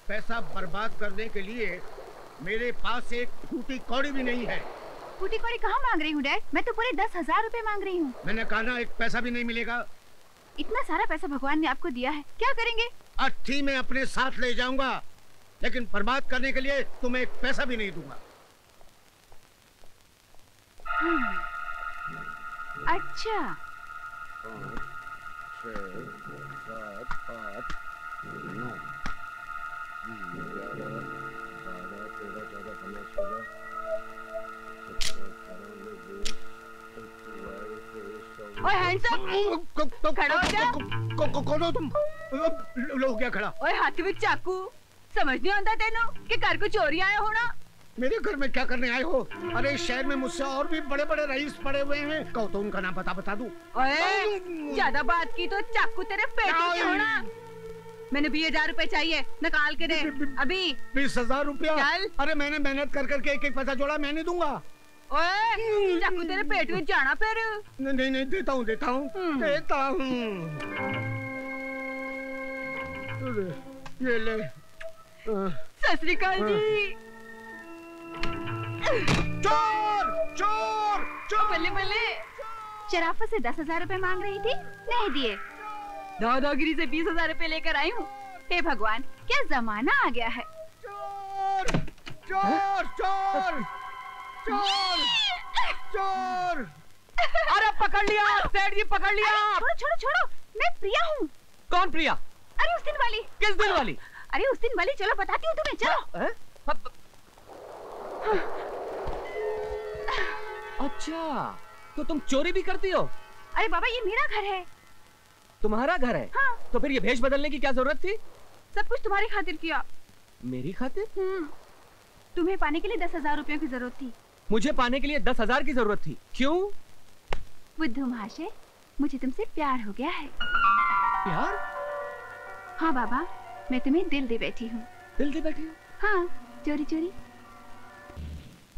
पैसा बर्बाद करने के लिए मेरे पास एक फूटी कौड़ी भी नहीं है। फूटी कौड़ी कहाँ मांग रही हूँ डैड? मैं तो पूरे 10,000 रुपए मांग रही हूँ। मैंने कहा ना, एक पैसा भी नहीं मिलेगा। इतना सारा पैसा भगवान ने आपको दिया है, क्या करेंगे? अर्थी में अपने साथ ले जाऊंगा, लेकिन बर्बाद करने के लिए तुम्हें एक पैसा भी नहीं दूंगा। अच्छा। 5, 6, 7, 8, 9, 11, 12, 13, 14, 15, 16, 17, 18, 19, 20, 21, 22, 23, 24। ओए हैंडसम, खड़ा हो जा। कौन हो तुम? लो क्या खड़ा? ओए हाथ में चाकू, समझ नहीं आता तेनू कि घर को चोरी आया होना? मेरे घर में क्या करने आए हो? अरे शहर में मुझसे और भी बड़े बड़े रईस पड़े हुए हैं। कहो तो उनका नाम बता दूं? ओए ज्यादा बात की तो चाकू तेरे पेट में होना। मैंने 20,000 रुपए चाहिए, निकाल के दे अभी। 20,000 रुपया? चल। अरे मैंने मेहनत कर करके एक एक पैसा जोड़ा, मैं नहीं दूंगा। ओए चाकू तेरे पेट में जाना फिर। नहीं देता हूँ देता हूँ। ये ले। सत श्री अकाल जी। चोर चोर चोर। बल्ले बल्ले, शराफत से 10,000 रुपए मांग रही थी, नहीं दिए। दादागिरी से 20,000 रुपए लेकर आई हूँ। हे भगवान, क्या जमाना आ गया है। चोर चोर चोर चोर चोर। अरे पकड़ लिया सेठ जी, पकड़ लिया। छोड़ो छोड़ो छोड़ो, मैं प्रिया हूँ। कौन प्रिया? अरे उस दिन वाली। किस दिन वाली? अरे उस दिन वाली, चलो बताती हूँ तुम्हें, चलो। अच्छा, तो तुम चोरी भी करती हो? अरे बाबा, ये मेरा घर है। तुम्हारा घर है? हाँ। तो फिर ये भेष बदलने की क्या जरूरत थी? सब कुछ तुम्हारी खातिर किया। मेरी खातिर? तुम्हें पाने के लिए 10,000 रुपयों की जरूरत थी। मुझे पाने के लिए 10,000 की जरूरत थी? क्यों? बुद्धू महाशय, मुझे तुमसे प्यार हो गया है। प्यार? हाँ बाबा, मैं तुम्हें दिल दे बैठी हूँ। दिल दे बैठी हूँ? हाँ, चोरी चोरी।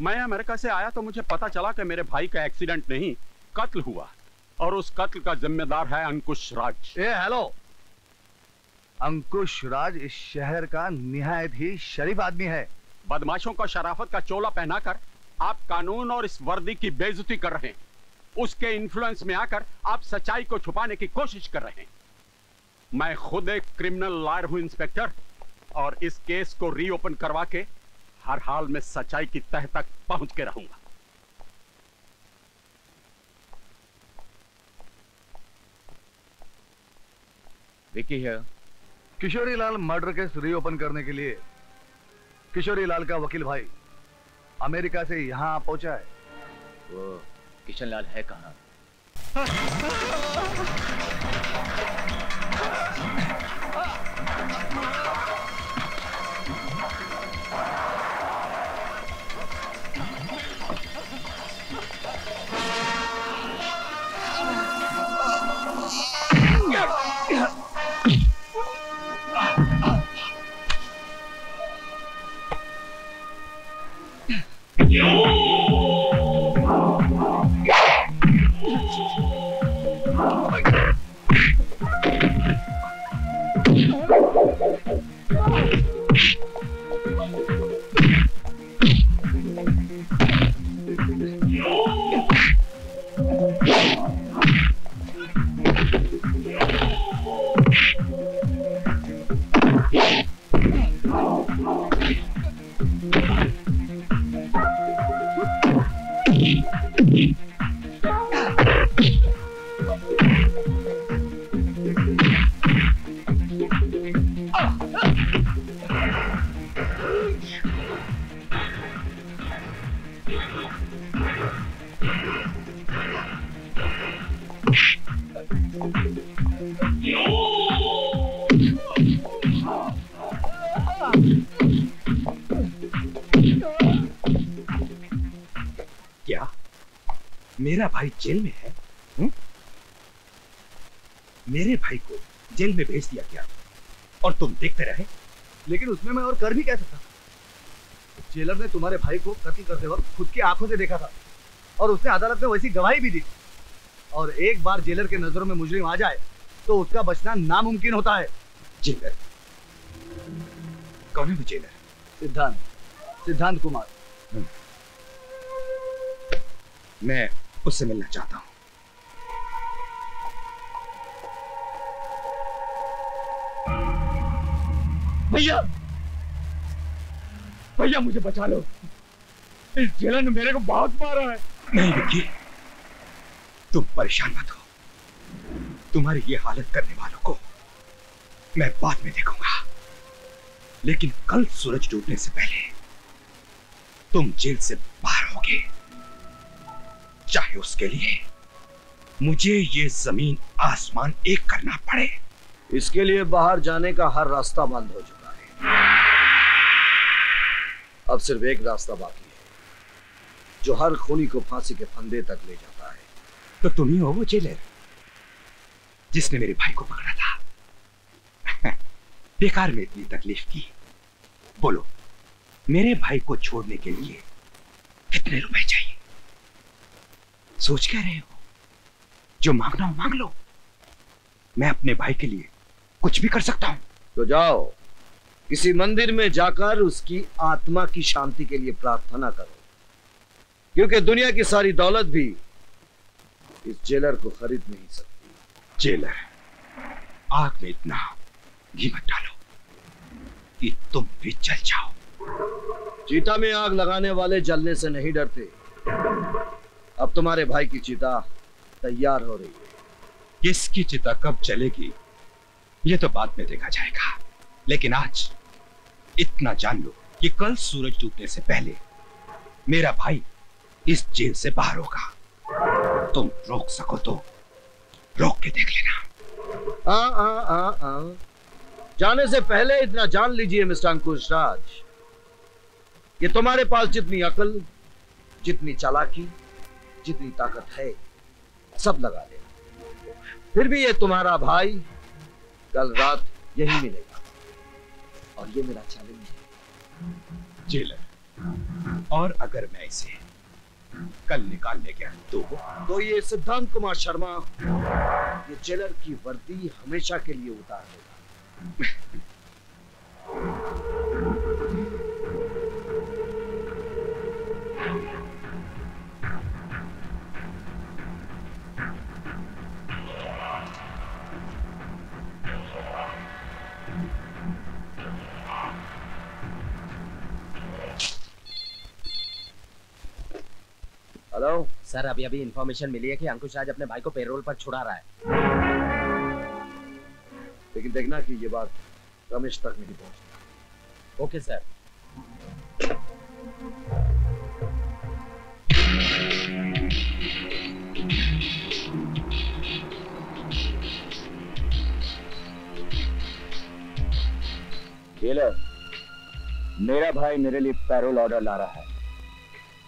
मैं अमेरिका से आया तो मुझे पता चला कि मेरे भाई का एक्सीडेंट नहीं, कत्ल हुआ, और उस कत्ल का जिम्मेदार है अंकुश राज। हेलो, अंकुश राज इस शहर का निहायत ही शरीफ आदमी है। बदमाशों को शराफत का चोला पहनाकर आप कानून और इस वर्दी की बेइज्जती कर रहे हैं। उसके इन्फ्लुएंस में आकर आप सच्चाई को छुपाने की कोशिश कर रहे हैं। मैं खुद एक क्रिमिनल लॉयर हूं इंस्पेक्टर, और इस केस को रीओपन करवा के हर हाल में सच्चाई की तह तक पहुंच के रहूंगा। विकी है। Kishori Lal murder case reopen करने के लिए किशोरी लाल का वकील भाई अमेरिका से यहाँ पहुंचा है। वो किशन लाल है कहाँ? क्या मेरा भाई जेल में है? मेरे भाई को जेल में भेज दिया गया और तुम देखते रहे? लेकिन उसमें मैं और कर भी क्या सकता? जेलर ने तुम्हारे भाई को कत्ल करते वक्त खुद की आंखों से देखा था और उसने अदालत में वैसी गवाही भी दी। और एक बार जेलर के नजरों में मुजरिम आ जाए तो उसका बचना नामुमकिन होता है। जेलर कौन है वो जेलर? सिद्धांत कुमार। मैं उससे मिलना चाहता हूं। भैया, भैया मुझे बचा लो, इस जेलर ने मेरे को बहुत मारा है। नहीं विक्की, तुम परेशान मत हो। तुम्हारी ये हालत करने वालों को मैं बाद में देखूंगा, लेकिन कल सूरज डूबने से पहले तुम जेल से बाहर होगे, चाहे उसके लिए मुझे ये जमीन आसमान एक करना पड़े। इसके लिए बाहर जाने का हर रास्ता बंद हो चुका है। अब सिर्फ एक रास्ता बाकी है, जो हर खूनी को फांसी के फंदे तक ले जाता है। तो तुम ही हो वो जेलर जिसने मेरे भाई को पकड़ा था। बेकार में इतनी तकलीफ की। बोलो, मेरे भाई को छोड़ने के लिए कितने रुपए चाहिए? सोच क्या रहे हो? जो मांगना हो मांग लो, मैं अपने भाई के लिए कुछ भी कर सकता हूं। तो जाओ, किसी मंदिर में जाकर उसकी आत्मा की शांति के लिए प्रार्थना करो, क्योंकि दुनिया की सारी दौलत भी इस जेलर को खरीद नहीं सकती। जेलर, आग में इतना घी मत डालो कि तुम भी जल जाओ। चीता में आग लगाने वाले जलने से नहीं डरते। अब तुम्हारे भाई की चिता तैयार हो रही है। किसकी चिता कब चलेगी ये तो बाद में देखा जाएगा, लेकिन आज इतना जान लो कि कल सूरज डूबने से पहले मेरा भाई इस जेल से बाहर होगा। तुम रोक सको तो रोक के देख लेना। जाने से पहले इतना जान लीजिए मिस्टर अंकुश राज, कि तुम्हारे पास जितनी अकल, जितनी चालाकी, जितनी ताकत है, सब लगा लेना, फिर भी ये तुम्हारा भाई कल रात यही मिलेगा। और ये मेरा चैलेंज है। जेलर, और अगर मैं इसे कल निकालने गया तो ये सिद्धांत कुमार शर्मा ये जेलर की वर्दी हमेशा के लिए उतार देगा। हेलो सर, अभी इंफॉर्मेशन मिली है कि अंकुश राज अपने भाई को पेरोल पर छुड़ा रहा है। लेकिन देखना कि ये बात रमेश तक नहीं पहुंची। Okay sir. जेलर, मेरा भाई मेरे लिए पैरोल ऑर्डर ला रहा है।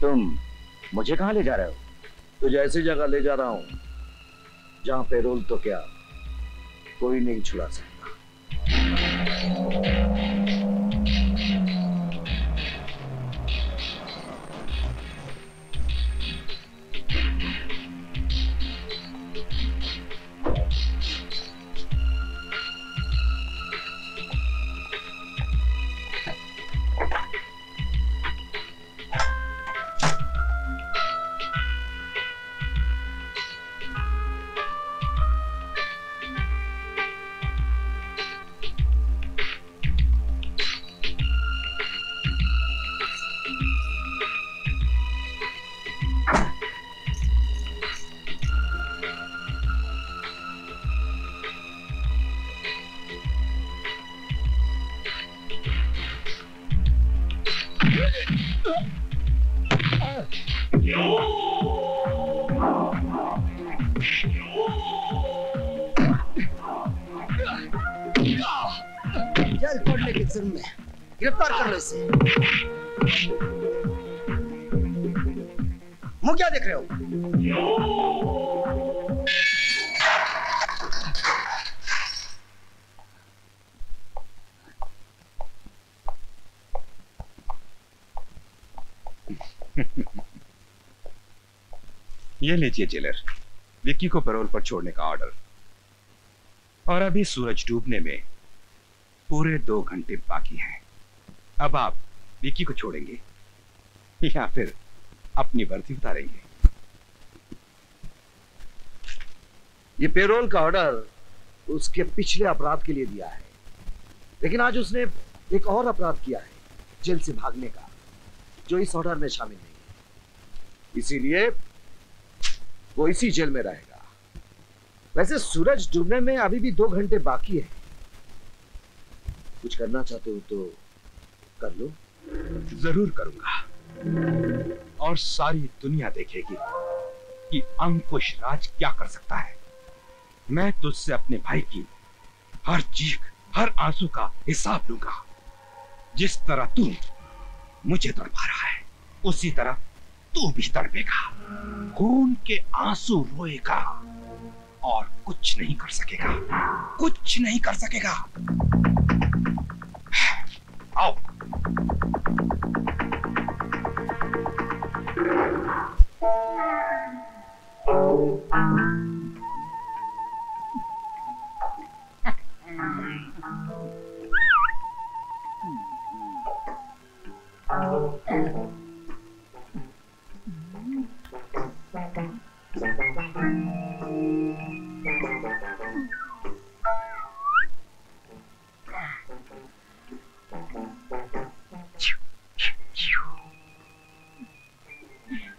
तुम मुझे कहां ले जा रहे हो? तुझे ऐसी जगह ले जा रहा हूं जहां पेरोल तो क्या कोई नहीं छुड़ा सकता। जल पड़ने के जुर्म में गिरफ्तार कर लो इसे। मुंह क्या देख रहे हो? ये लीजिए जेलर, विक्की को पैरोल पर छोड़ने का ऑर्डर। और अभी सूरज डूबने में पूरे 2 घंटे बाकी हैं। अब आप विकी को छोड़ेंगे या फिर अपनी वर्दी उतारेंगे? ये पेरोल का ऑर्डर उसके पिछले अपराध के लिए दिया है, लेकिन आज उसने एक और अपराध किया है, जेल से भागने का, जो इस ऑर्डर में शामिल नहीं है। इसीलिए वो इसी जेल में रहेगा। वैसे सूरज डूबने में अभी भी 2 घंटे बाकी है। कुछ करना चाहते हो तो कर लो। जरूर करूंगा, और सारी दुनिया देखेगी कि अंकुश राज क्या कर सकता है। मैं तुझसे अपने भाई की हर चीख, हर आंसू का हिसाब लूंगा। जिस तरह तू मुझे तड़पा रहा है, उसी तरह तू भी तड़पेगा, खून के आंसू रोएगा और कुछ नहीं कर सकेगा, कुछ नहीं कर सकेगा। आओ।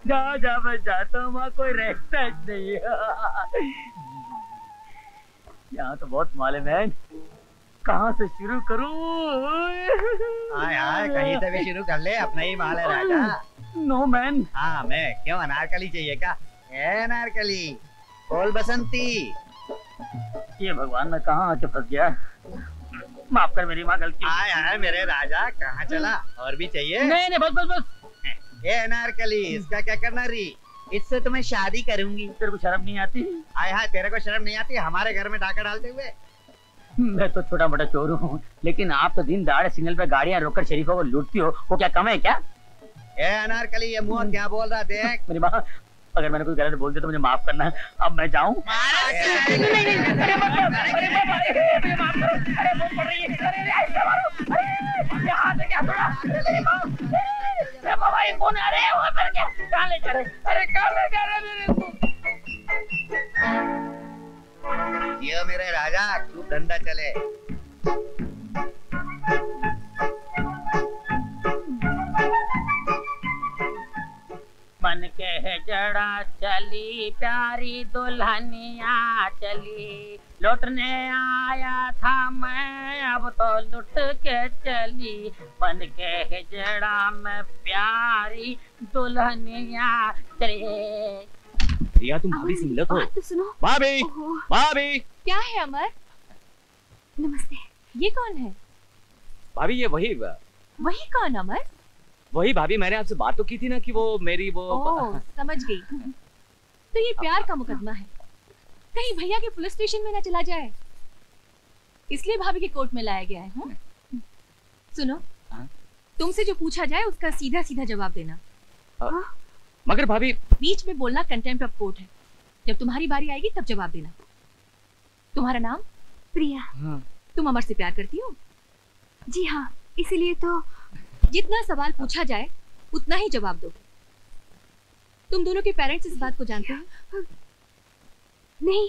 जा जा मैं जाता हूँ, वहाँ कोई रहता नहीं है। यहाँ तो बहुत माल है मैन, कहाँ से शुरू करूँ? हाँ यार कहीं से भी शुरू कर ले, अपना ही माल है राजा। No man. हाँ मैं क्यों, अनारकली चाहिए क्या? ए अनारकली, बोल बसंती। ये भगवान मैं कहाँ आके फंस गया, माफ कर मेरी माँ, गलती। हाँ यार मेरे राजा, कहाँ चला? और भी चाहिए? नहीं बस बस बस। ए अनारकली, इसका क्या करना रही? इससे तो मैं शादी करूंगी। तेरे को शर्म नहीं आती? आय हाय, तेरे को शर्म नहीं आती हमारे घर में डाका डालते हुए? मैं तो छोटा मोटा चोर हूँ, लेकिन आप तो दिन दहाड़े सिग्नल पे गाड़ियाँ रोककर शरीफों को लूटती हो, वो क्या कम है क्या? ए अनारकली, ये मुंह क्या बोल रहा? देख मेरी माँ, अगर मैंने कोई गलत बोल दिया तो मुझे माफ करना। अब मैं जाऊँ? ये मेरे राजा, खूब धंधा चले। बन के जड़ा चली प्यारी दुल्हनिया चली, लौटने आया था मैं अब तो लुट के चली। बन के जड़ा में प्यारी दुल्हनिया चली। रिया तुम भाभी से मिलो तो। तो सुनो। भाभी, भाभी। क्या है अमर? नमस्ते। ये कौन है? भाभी ये वही कौन अमर? वही भाभी, मैंने आपसे बात तो की थी ना कि वो मेरी वो। ओह, समझ गई। तो ये प्यार का मुकदमा है, कहीं भैया के पुलिस स्टेशन में ना चला जाए, इसलिए भाभी के कोर्ट में लाया गया है। सुनो, तुमसे जो पूछा जाए उसका सीधा सीधा जवाब देना। मगर भाभी, बीच में बोलना कंटेम्प्ट ऑफ कोर्ट है। जब तुम्हारी बारी आएगी तब जवाब देना। तुम्हारा नाम? प्रिया। तुम अमर से प्यार करती हो? जी हाँ, इसीलिए तो। जितना सवाल पूछा जाए उतना ही जवाब दो। तुम दोनों के पेरेंट्स इस बात को जानते हैं? नहीं।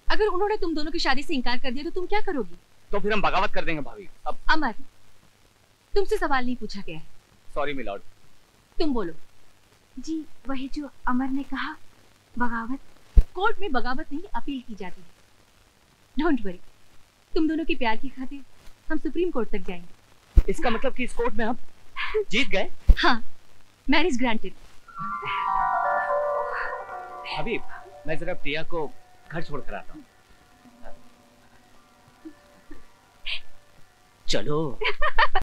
अगर उन्होंने तुम दोनों की शादी से इनकार कर दिया तो तुम क्या करोगी? तो फिर हम बगावत कर देंगे भाभी। अब अमर, तुमसे सवाल नहीं पूछा गया है। Sorry milord. तुम बोलो। जी वही जो अमर ने कहा, बगावत। कोर्ट में बगावत नहीं, अपील की जाती है। डोंट वरी, तुम दोनों के प्यार की खातिर हम सुप्रीम कोर्ट तक जाएंगे। इसका मतलब कि इस कोर्ट में हम जीत गए? हाँ, मैरिज ग्रांटेड। भाभी, मैं जरा प्रिया को घर छोड़ कर आता हूँ। चलो।